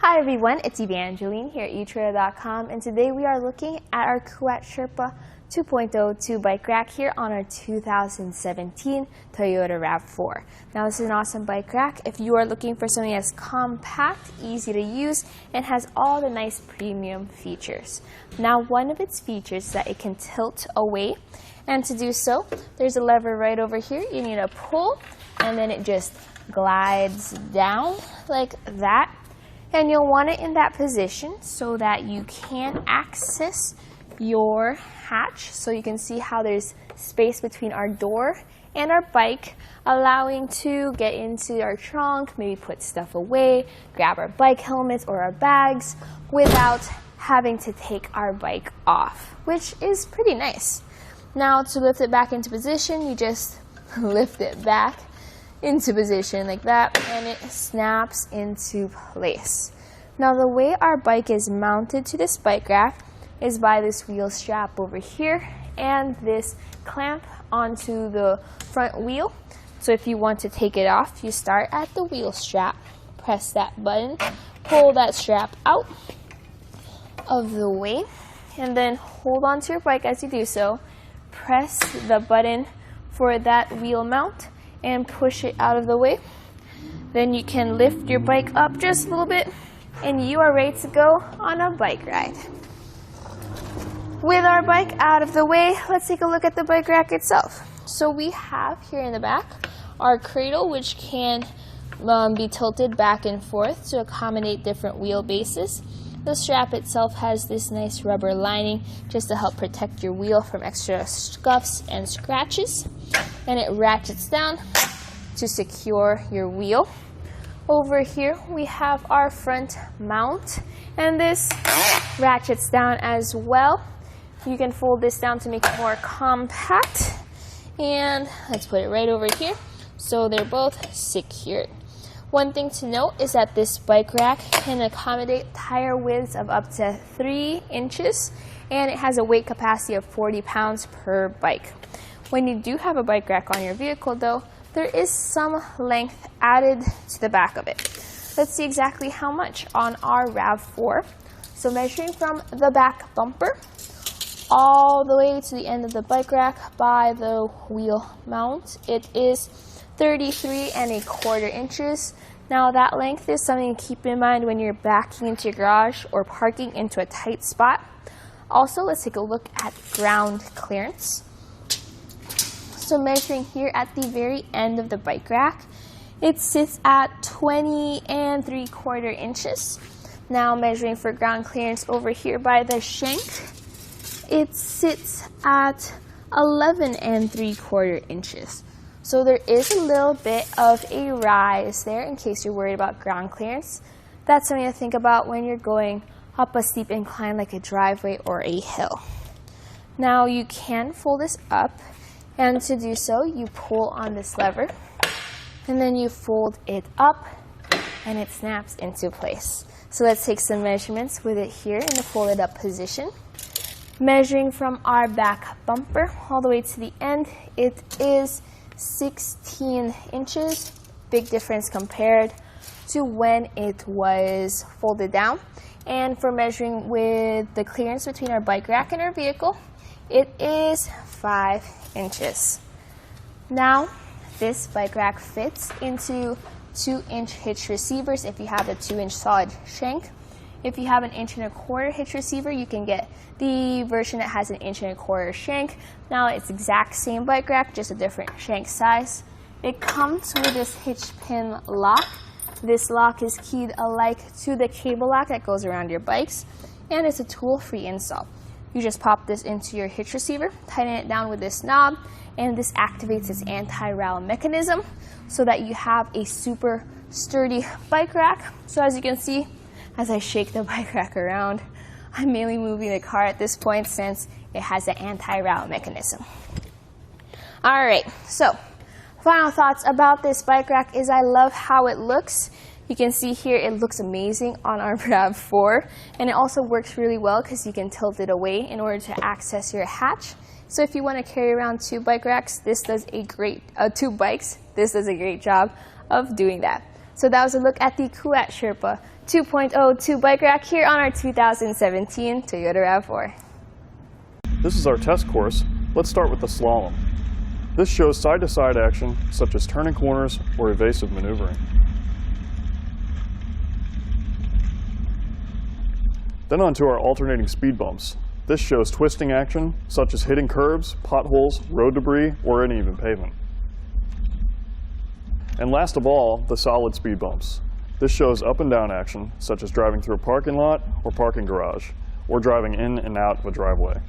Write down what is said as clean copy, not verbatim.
Hi everyone, it's Evangeline here at etrailer.com, and today we are looking at our Kuat Sherpa 2.0 2-bike rack here on our 2017 Toyota RAV4. Now this is an awesome bike rack if you are looking for something that's compact, easy to use, and has all the nice premium features. Now one of its features is that it can tilt away, and to do so, there's a lever right over here. You need to pull, and then it just glides down like that. And you'll want it in that position so that you can access your hatch. So you can see how there's space between our door and our bike, allowing to get into our trunk, maybe put stuff away, grab our bike helmets or our bags without having to take our bike off, which is pretty nice. Now to lift it back into position, you just lift it back into position like that, and it snaps into place. Now the way our bike is mounted to this bike rack is by this wheel strap over here and this clamp onto the front wheel. So if you want to take it off, you start at the wheel strap, press that button, pull that strap out of the way, and then hold onto your bike as you do so. Press the button for that wheel mount and push it out of the way. Then you can lift your bike up just a little bit and you are ready to go on a bike ride. With our bike out of the way, let's take a look at the bike rack itself. So we have here in the back our cradle, which can be tilted back and forth to accommodate different wheelbases. The strap itself has this nice rubber lining just to help protect your wheel from extra scuffs and scratches, and it ratchets down to secure your wheel. Over here we have our front mount, and this ratchets down as well. You can fold this down to make it more compact, and let's put it right over here so they're both secured. One thing to note is that this bike rack can accommodate tire widths of up to 3 inches, and it has a weight capacity of 40 pounds per bike. When you do have a bike rack on your vehicle though, there is some length added to the back of it. Let's see exactly how much on our RAV4. So measuring from the back bumper all the way to the end of the bike rack by the wheel mount, it is 33¼ inches. Now that length is something to keep in mind when you're backing into your garage or parking into a tight spot. Also, let's take a look at ground clearance. So measuring here at the very end of the bike rack, it sits at 20¾ inches. Now measuring for ground clearance over here by the shank, it sits at 11¾ inches. So there is a little bit of a rise there in case you're worried about ground clearance. That's something to think about when you're going up a steep incline like a driveway or a hill. Now you can fold this up, and to do so you pull on this lever and then you fold it up and it snaps into place. So let's take some measurements with it here in the folded up position. Measuring from our back bumper all the way to the end, it is 16 inches, big difference compared to when it was folded down. And for measuring with the clearance between our bike rack and our vehicle, it is 5 inches. Now this bike rack fits into 2-inch hitch receivers if you have a 2-inch solid shank. If you have an 1¼ hitch receiver, you can get the version that has an 1¼ shank. Now it's exact same bike rack, just a different shank size. It comes with this hitch pin lock. This lock is keyed alike to the cable lock that goes around your bikes, and it's a tool-free install. You just pop this into your hitch receiver, tighten it down with this knob, and this activates this anti-rattle mechanism so that you have a super sturdy bike rack. So as you can see, as I shake the bike rack around, I'm mainly moving the car at this point since it has an anti-rattle mechanism. Alright, so final thoughts about this bike rack is I love how it looks. You can see here it looks amazing on our RAV4, and it also works really well because you can tilt it away in order to access your hatch. So if you want to carry around 2 bike racks, this does a great, 2 bikes, this does a great job of doing that. So that was a look at the Kuat Sherpa 2.0 bike rack here on our 2017 Toyota RAV4. This is our test course. Let's start with the slalom. This shows side-to-side action, such as turning corners or evasive maneuvering. Then onto our alternating speed bumps. This shows twisting action, such as hitting curbs, potholes, road debris, or uneven pavement. And last of all, the solid speed bumps. This shows up and down action, such as driving through a parking lot or parking garage, or driving in and out of a driveway.